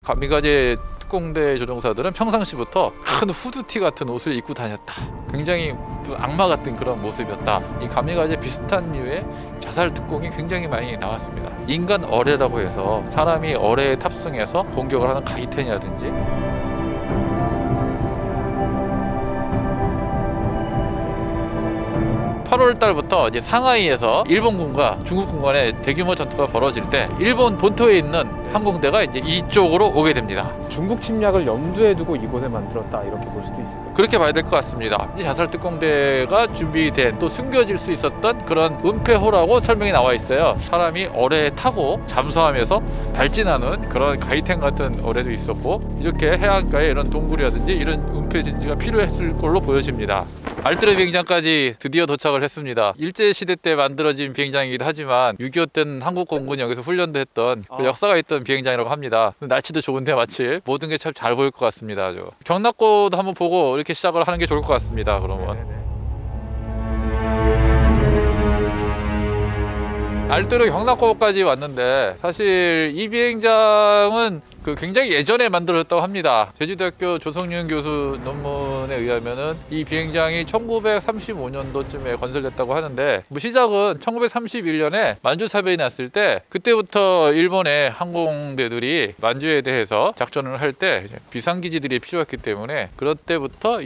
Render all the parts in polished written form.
가미가제 특공대 조종사들은 평상시부터 큰 후드티 같은 옷을 입고 다녔다. 굉장히 악마 같은 그런 모습이었다. 이 가미가제 비슷한 류의 자살 특공이 굉장히 많이 나왔습니다. 인간 어뢰라고 해서 사람이 어뢰에 탑승해서 공격을 하는 가이텐이라든지, 8월 달부터 이제 상하이에서 일본군과 중국군 간의 대규모 전투가 벌어질 때 일본 본토에 있는 항공대가 이제 이쪽으로 오게 됩니다. 중국 침략을 염두에 두고 이곳을 만들었다, 이렇게 볼 수도 있을까요? 그렇게 봐야 될 것 같습니다. 자살 특공대가 준비된, 또 숨겨질 수 있었던 그런 은폐호라고 설명이 나와 있어요. 사람이 어뢰에 타고 잠수하면서 발진하는 그런 가이텐 같은 어뢰도 있었고, 이렇게 해안가에 이런 동굴이라든지 이런 은폐 진지가 필요했을 걸로 보여집니다. 알트르 비행장까지 드디어 도착을 했습니다. 일제시대 때 만들어진 비행장이기도 하지만 6.25 때는 한국 공군이 여기서 훈련도 했던 역사가 있던 비행장이라고 합니다. 날씨도 좋은데 마치 모든 게 참 잘 보일 것 같습니다. 아주 경락고도 한번 보고 이렇게 시작을 하는 게 좋을 것 같습니다. 그러면 알트르 경락고까지 왔는데, 사실 이 비행장은 굉장히 예전에 만들어졌다고 합니다. 제주대학교 조성윤 교수 논문에 의하면은 이 비행장이 1935년도쯤에 건설됐다고 하는데, 시작은 1931년에 만주 사변이 났을 때, 그때부터 일본의 항공대들이 만주에 대해서 작전을 할 때 비상기지들이 필요했기 때문에, 그럴 때부터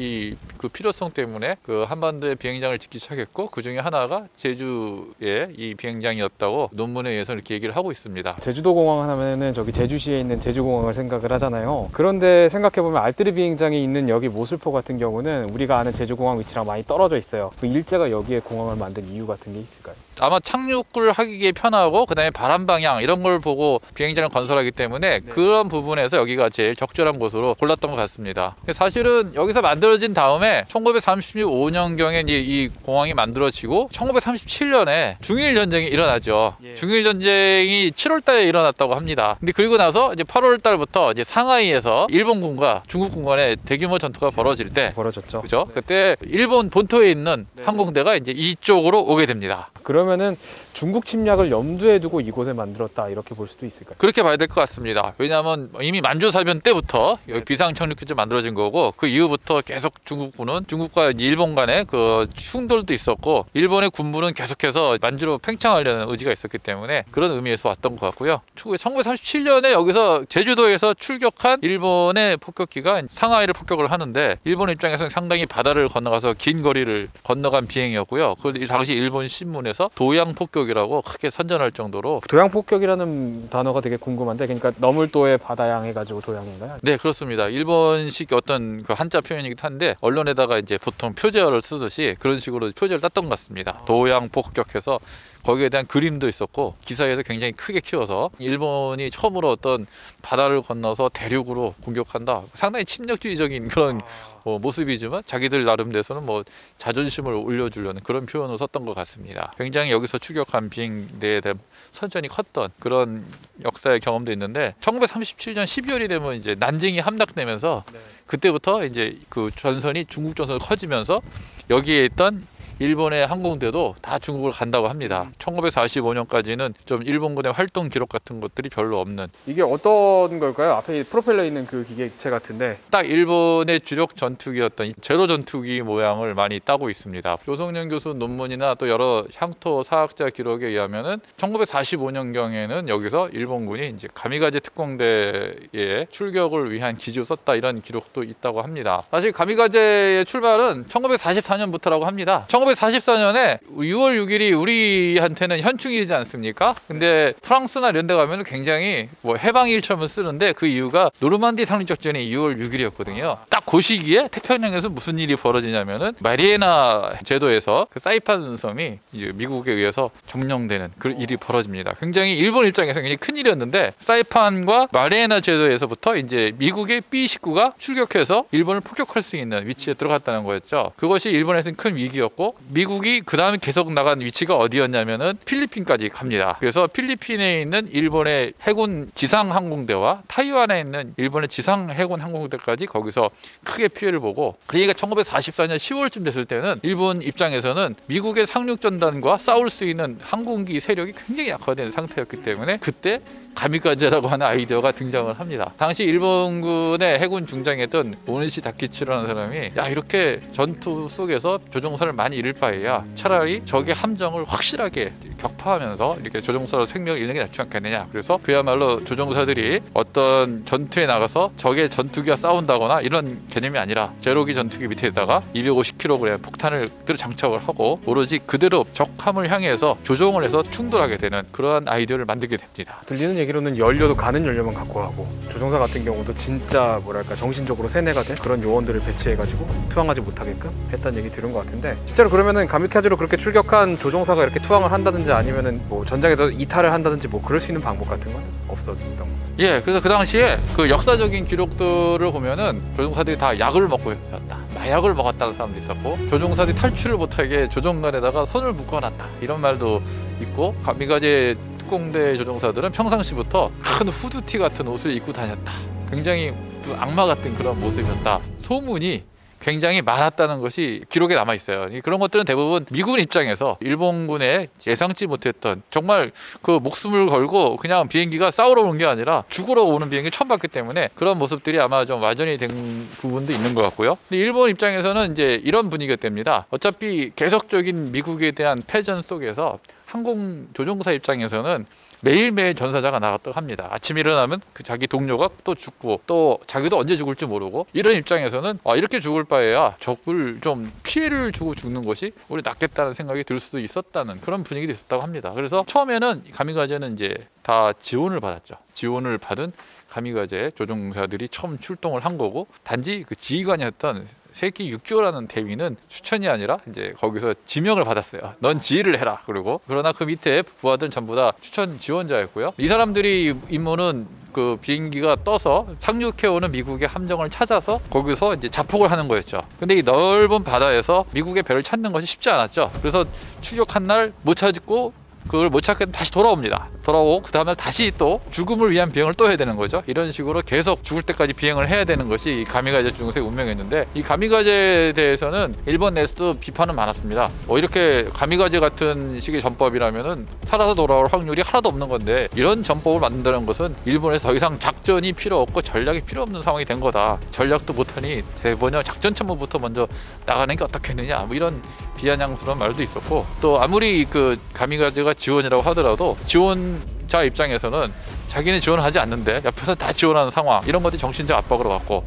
그 필요성 때문에 한반도의 비행장을 짓기 시작했고, 그 중에 하나가 제주의 이 비행장이었다고 논문에 의해서 이렇게 얘기를 하고 있습니다. 제주도 공항 하면은 저기 제주시에 있는 제주공항을 생각을 하잖아요. 그런데 생각해보면 알트르 비행장이 있는 여기 모슬포 같은 경우는 우리가 아는 제주공항 위치랑 많이 떨어져 있어요. 그 일제가 여기에 공항을 만든 이유 같은 게 있을까요? 아마 착륙을 하기에 편하고, 그 다음에 바람 방향 이런 걸 보고 비행장을 건설하기 때문에 그런 부분에서 여기가 제일 적절한 곳으로 골랐던 것 같습니다. 사실은 여기서 만들어진 다음에 1935년경에 이 공항이 만들어지고 1937년에 중일전쟁이 일어나죠. 중일전쟁이 7월달에 일어났다고 합니다. 근데 그리고 나서 이제 8월달부터 이제 상하이에서 일본군과 중국군 간의 대규모 전투가 벌어질 때, 벌어졌죠. 그죠? 그때 일본 본토에 있는 항공대가 이제 이쪽으로 오게 됩니다. 그러면은 중국 침략을 염두에 두고 이곳을 만들었다, 이렇게 볼 수도 있을까요? 그렇게 봐야 될 것 같습니다. 왜냐하면 이미 만주사변 때부터 비상 착륙기지 만들어진 거고, 그 이후부터 계속 중국군은 중국과 일본 간의 그 충돌도 있었고, 일본의 군부는 계속해서 만주로 팽창하려는 의지가 있었기 때문에 그런 의미에서 왔던 것 같고요. 1937년에 여기서 제주도에서 출격한 일본의 폭격기가 상하이를 폭격을 하는데, 일본 입장에서는 상당히 바다를 건너가서 긴 거리를 건너간 비행이었고요. 그 당시 일본 신문에서 도양 폭격이라고 크게 선전할 정도로. 도양 폭격이라는 단어가 되게 궁금한데, 그러니까 너물도의 바다양 해가지고 도양인가요? 네, 그렇습니다. 일본식 어떤 그 한자 표현이기도 한데, 언론에다가 이제 보통 표제어를 쓰듯이 그런 식으로 표제를 땄던 것 같습니다. 도양 폭격해서 거기에 대한 그림도 있었고, 기사에서 굉장히 크게 키워서 일본이 처음으로 어떤 바다를 건너서 대륙으로 공격한다, 상당히 침략주의적인 그런 모습이지만 자기들 나름대로는 자존심을 올려주려는 그런 표현을 썼던 것 같습니다. 굉장히 여기서 추격한 비행대에 대한 선전이 컸던 그런 역사의 경험도 있는데, 1937년 12월이 되면 이제 난징이 함락되면서 그때부터 이제 그 전선이 중국 전선이 커지면서 여기에 있던 일본의 항공대도 다 중국을 간다고 합니다. 1945년까지는 좀 일본군의 활동 기록 같은 것들이 별로 없는. 이게 어떤 걸까요? 앞에 프로펠러 있는 그 기계체 같은데, 딱 일본의 주력 전투기였던 제로 전투기 모양을 많이 따고 있습니다. 조성년 교수 논문이나 또 여러 향토 사학자 기록에 의하면은 1945년경에는 여기서 일본군이 이제 가미가제 특공대의 출격을 위한 기지로 썼다, 이런 기록도 있다고 합니다. 사실 가미가제의 출발은 1944년부터라고 합니다. 1944년에 6월 6일이 우리한테는 현충일이지 않습니까? 근데 프랑스나 이런 데 가면 굉장히 해방일처럼 쓰는데, 그 이유가 노르만디 상륙작전이 6월 6일이었거든요. 딱 그 시기에 태평양에서 무슨 일이 벌어지냐면은 마리에나 제도에서 그 사이판 섬이 이제 미국에 의해서 점령되는 그 일이 벌어집니다. 굉장히 일본 입장에서 굉장히 큰 일이었는데, 사이판과 마리에나 제도에서부터 이제 미국의 B-19가 출격해서 일본을 폭격할 수 있는 위치에 들어갔다는 거였죠. 그것이 일본에서는 큰 위기였고, 그리고 미국이 그 다음에 계속 나간 위치가 어디였냐면은 필리핀까지 갑니다. 그래서 필리핀에 있는 일본의 해군 지상항공대와 타이완에 있는 일본의 지상해군 항공대까지 거기서 크게 피해를 보고, 그러니까 1944년 10월쯤 됐을 때는 일본 입장에서는 미국의 상륙전단과 싸울 수 있는 항공기 세력이 굉장히 약화된 상태였기 때문에 그때 가미카제라고 하는 아이디어가 등장을 합니다. 당시 일본군의 해군 중장이었던 오니시 다키치라는 사람이, 야, 이렇게 전투 속에서 조종사를 많이 잃을 바에야 차라리 적의 함정을 확실하게 격파하면서 이렇게 조종사로 생명을 잃는 게 낫지 않겠느냐. 그래서 그야말로 조종사들이 어떤 전투에 나가서 적의 전투기와 싸운다거나 이런 개념이 아니라 제로기 전투기 밑에다가 250kg 폭탄을 그대로 장착을 하고 오로지 그대로 적함을 향해서 조종을 해서 충돌하게 되는 그러한 아이디어를 만들게 됩니다. 들리는 얘기로는 연료도 가는 연료만 갖고 가고, 조종사 같은 경우도 진짜 뭐랄까 정신적으로 세뇌가 된 그런 요원들을 배치해가지고 투항하지 못하게끔 했다는 얘기 들은 것 같은데, 실제로 그러면은 가미카제로 그렇게 출격한 조종사가 이렇게 투항을 한다든지 아니면은 뭐 전장에서 이탈을 한다든지 뭐 그럴 수 있는 방법 같은 건 없었던 거? 예, 그래서 그 당시에 그 역사적인 기록들을 보면은 조종사들이 다 약을 먹고 있었다, 마약을 먹었다는 사람도 있었고, 조종사들이 탈출을 못하게 조종관에다가 손을 묶어놨다, 이런 말도 있고, 가미카제 특공대 조종사들은 평상시부터 큰 후드티 같은 옷을 입고 다녔다, 굉장히 악마 같은 그런 모습이었다, 소문이 굉장히 많았다는 것이 기록에 남아 있어요. 그런 것들은 대부분 미군 입장에서 일본군의 예상치 못했던, 정말 그 목숨을 걸고 그냥 비행기가 싸우러 오는 게 아니라 죽으러 오는 비행기 처음 봤기 때문에 그런 모습들이 아마 좀 와전이 된 부분도 있는 것 같고요. 근데 일본 입장에서는 이제 이런 분위기가 됩니다. 어차피 계속적인 미국에 대한 패전 속에서 항공 조종사 입장에서는 매일매일 전사자가 나갔다고 합니다. 아침에 일어나면 그 자기 동료가 또 죽고, 또 자기도 언제 죽을지 모르고, 이런 입장에서는 이렇게 죽을 바에야 적을 좀 피해를 주고 죽는 것이 우리 낫겠다는 생각이 들 수도 있었다는 그런 분위기도 있었다고 합니다. 그래서 처음에는 가미카제는 이제 다 지원을 받았죠. 지원을 받은 가미카제 조종사들이 처음 출동을 한 거고, 단지 그 지휘관이었던 세키 육교라는 대위는 추천이 아니라 이제 거기서 지명을 받았어요. 넌 지휘를 해라. 그리고 그러나 그 밑에 부하들은 전부 다 추천 지원자였고요. 이 사람들이 임무는 그 비행기가 떠서 상륙해오는 미국의 함정을 찾아서 거기서 이제 자폭을 하는 거였죠. 근데 이 넓은 바다에서 미국의 배를 찾는 것이 쉽지 않았죠. 그래서 추격한 날 못 찾고, 그걸 못 찾게 다시 돌아옵니다. 돌아오고 그 다음날 다시 또 죽음을 위한 비행을 또 해야 되는 거죠. 이런 식으로 계속 죽을 때까지 비행을 해야 되는 것이 이 가미카제 중에서의 운명이었는데, 이 가미카제에 대해서는 일본 내에서도 비판은 많았습니다. 이렇게 가미카제 같은 식의 전법이라면은 살아서 돌아올 확률이 하나도 없는 건데, 이런 전법을 만든다는 것은 일본에서 더 이상 작전이 필요 없고 전략이 필요 없는 상황이 된 거다. 전략도 못하니 대번역 작전 참모부터 먼저 나가는 게 어떻겠느냐, 뭐 이런 비아냥스러운 말도 있었고, 또 아무리 그 가미카제가 지원이라고 하더라도 지원자 입장에서는 자기는 지원을 하지 않는데 옆에서 다 지원하는 상황, 이런 것들이 정신적 압박으로 갔고,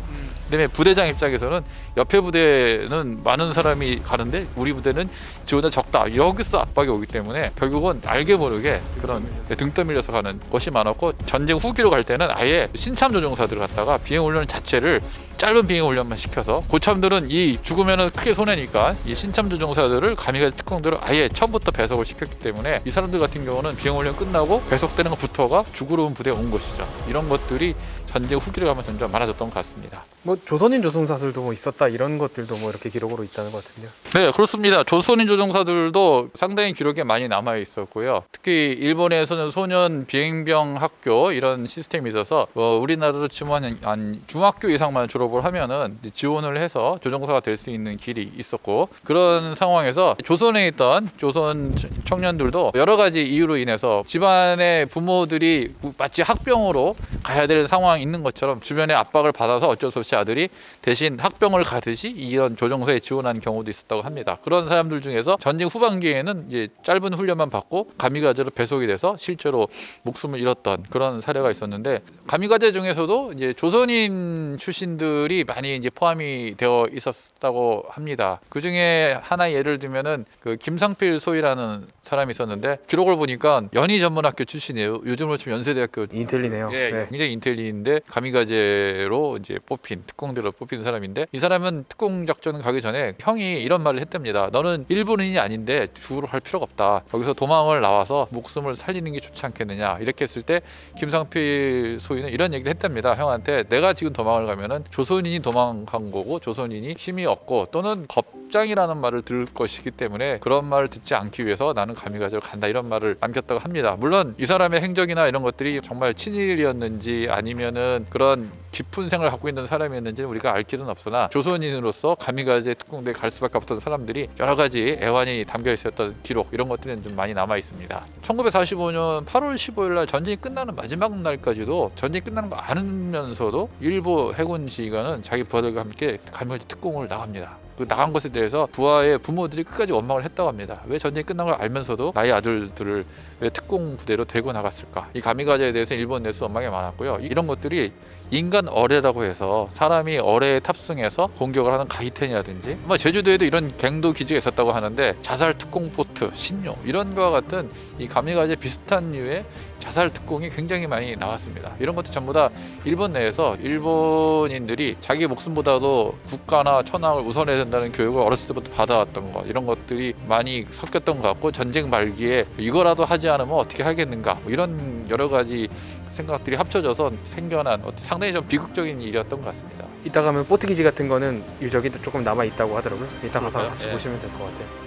그다음에 부대장 입장에서는 옆에 부대는 많은 사람이 가는데 우리 부대는 지원자 적다, 여기서 압박이 오기 때문에 결국은 알게 모르게 그런 등 떠밀려서 가는 것이 많았고, 전쟁 후기로 갈 때는 아예 신참 조종사들을 갖다가 비행 훈련 자체를 짧은 비행 훈련만 시켜서, 고참들은 이 죽으면은 크게 손해니까 이 신참 조종사들을 가미카제 특공대로 아예 처음부터 배속을 시켰기 때문에 이 사람들 같은 경우는 비행 훈련 끝나고 배속되는 것부터가 죽으러 온 부대에 온 것이죠. 이런 것들이 전쟁 후기를 가면 점점 많아졌던 것 같습니다. 뭐 조선인 조종사들도 뭐 있었다, 이런 것들도 뭐 이렇게 기록으로 있다는 것 같은데요. 네, 그렇습니다. 조선인 조종사들도 상당히 기록에 많이 남아 있었고요. 특히 일본에서는 소년 비행병 학교 이런 시스템이 있어서 우리나라로 치면 한 중학교 이상만 졸업을 하면은 지원을 해서 조종사가 될 수 있는 길이 있었고, 그런 상황에서 조선에 있던 조선 청년들도 여러 가지 이유로 인해서 집안의 부모들이 마치 학병으로 가야 될 상황이 있는 것처럼 주변의 압박을 받아서 어쩔 수 없이 아들이 대신 학병을 가듯이 이런 조종사에 지원한 경우도 있었다고 합니다. 그런 사람들 중에서 전쟁 후반기에는 이제 짧은 훈련만 받고 가미카제로 배속이 돼서 실제로 목숨을 잃었던 그런 사례가 있었는데, 가미카제 중에서도 이제 조선인 출신들이 많이 이제 포함이 되어 있었다고 합니다. 그 중에 하나 예를 들면은 그 김상필 소위라는 사람이 있었는데, 기록을 보니까 연희 전문학교 출신이에요. 요즘으로 치면 연세대학교. 인텔리네요. 예, 네. 굉장히 인텔리인데 가미가제로 이제 뽑힌 특공대로 뽑힌 사람인데 이 사람은 특공 작전 가기 전에 형이 이런 말을 했답니다. 너는 일본인이 아닌데 죽으러 갈 필요가 없다. 여기서 도망을 나와서 목숨을 살리는 게 좋지 않겠느냐. 이렇게 했을 때 김상필 소위는 이런 얘기를 했답니다. 형한테 내가 지금 도망을 가면은 조선인이 도망간 거고 조선인이 힘이 없고 또는 겁장이라는 말을 들을 것이기 때문에 그런 말을 듣지 않기 위해서 나는 가미가제로 간다. 이런 말을 남겼다고 합니다. 물론 이 사람의 행적이나 이런 것들이 정말 친일이었는지 아니면은 그런 깊은 생각을 갖고 있는 사람이었는지는 우리가 알 길은 없으나 조선인으로서 가미가제 특공대에 갈 수밖에 없던 사람들이 여러 가지 애환이 담겨 있었던 기록 이런 것들은 좀 많이 남아 있습니다. 1945년 8월 15일 날 전쟁이 끝나는 마지막 날까지도 전쟁이 끝나는 거 알면서도 일부 해군 지휘관은 자기 부하들과 함께 가미가제 특공을 나갑니다. 그 나간 것에 대해서 부하의 부모들이 끝까지 원망을 했다고 합니다. 왜 전쟁이 끝난 걸 알면서도 나의 아들들을 왜 특공 부대로 데리고 나갔을까? 이 가미가제에 대해서 일본 내에서 원망이 많았고요. 이런 것들이 인간 어뢰라고 해서 사람이 어뢰에 탑승해서 공격을 하는 가이텐이라든지 제주도에도 이런 갱도 기지가 있었다고 하는데 자살 특공 보트, 신요 이런 거와 같은 이 가미가제 비슷한 류의 자살 특공이 굉장히 많이 나왔습니다. 이런 것도 전부 다 일본 내에서 일본인들이 자기 목숨보다도 국가나 천황을 우선해야 된다는 교육을 어렸을 때부터 받아왔던 것 이런 것들이 많이 섞였던 것 같고 전쟁 말기에 이거라도 하지 않으면 어떻게 하겠는가 이런 여러 가지 생각들이 합쳐져서 생겨난 상당히 좀 비극적인 일이었던 것 같습니다. 이따 가면 포트기지 같은 거는 유적이 조금 남아 있다고 하더라고요. 이따 가서 그럴까요? 같이 예. 보시면 될 것 같아요.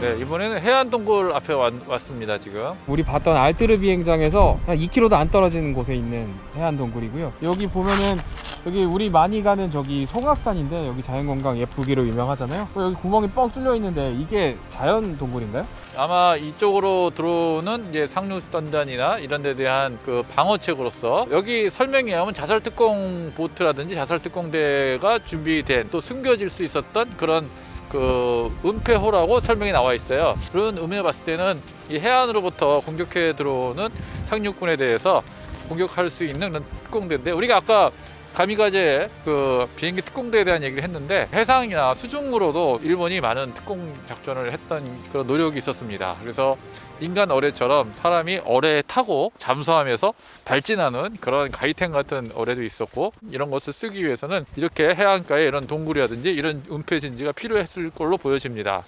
네, 이번에는 해안동굴 앞에 왔습니다. 지금 우리 봤던 알뜨르 비행장에서 한 2km도 안 떨어지는 곳에 있는 해안동굴이고요. 여기 보면은 여기 우리 많이 가는 저기 송악산인데 여기 자연관광 예쁘기로 유명하잖아요. 여기 구멍이 뻥 뚫려 있는데 이게 자연 동굴인가요? 아마 이쪽으로 들어오는 이제 상륙단단이나 이런 데 대한 그 방어책으로서 여기 설명에 하면 자살특공 보트라든지 자살특공대가 준비된 또 숨겨질 수 있었던 그런 그 은폐호라고 설명이 나와 있어요. 그런 의미에 봤을 때는 이 해안으로부터 공격해 들어오는 상륙군에 대해서 공격할 수 있는 그런 특공대인데 우리가 아까 가미가제 그 비행기 특공대에 대한 얘기를 했는데 해상이나 수중으로도 일본이 많은 특공 작전을 했던 그런 노력이 있었습니다. 그래서 인간 어뢰처럼 사람이 어뢰에 타고 잠수하면서 발진하는 그런 가이텐 같은 어뢰도 있었고 이런 것을 쓰기 위해서는 이렇게 해안가에 이런 동굴이라든지 이런 은폐 진지가 필요했을 걸로 보여집니다.